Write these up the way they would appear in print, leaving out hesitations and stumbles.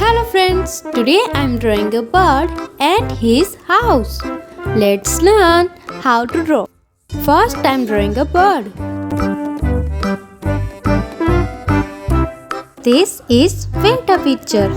Hello friends, today I am drawing a bird and his house. Let's learn how to draw. First I am drawing a bird. This is winter picture.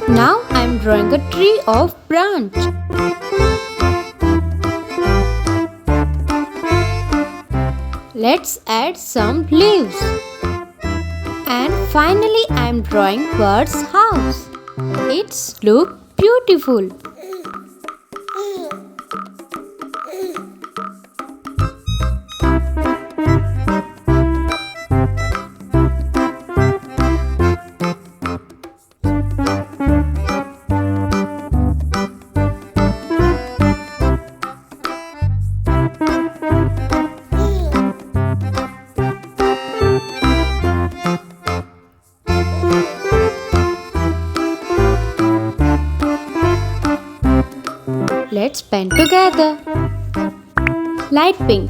Now I am drawing a tree of branch. Let's add some leaves. And finally I am drawing bird's house. It's look beautiful. Let's paint together. Light pink.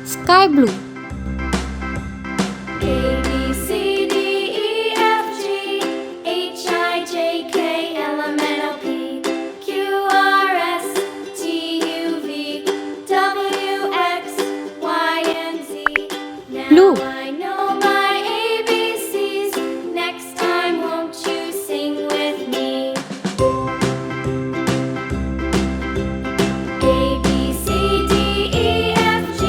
Sky blue. A B C D E F G H I J K L M N O P Q R S T U V W X Y and Z. Now Blue. I know my ABCs. Next time, won't you sing with me? A B C D E F G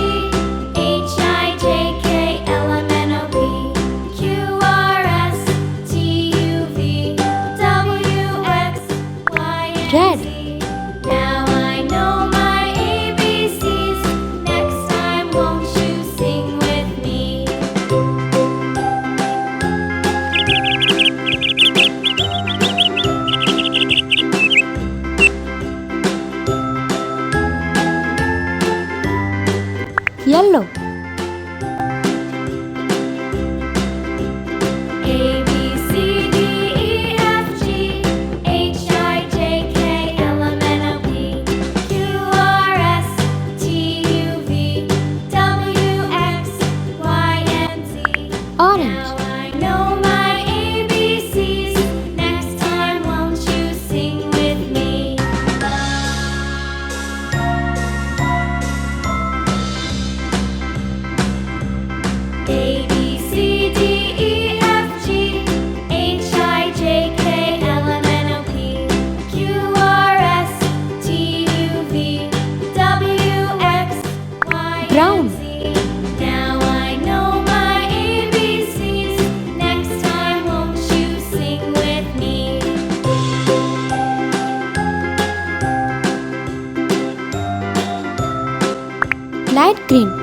H I J K L M N O P Q R S T U V W X Y and Red. Z. Now I know my ABCs. Next time, won't you sing with me? Yellow. A B C D E F G H I J K L M N O P Q R S T U V W X Y and Z. Orange. Now I know my ABCs. Next time, won't you sing with me? A B C D E F G H I J K L M N O P Q R S T U V W X Y Brown. and Z. Now green.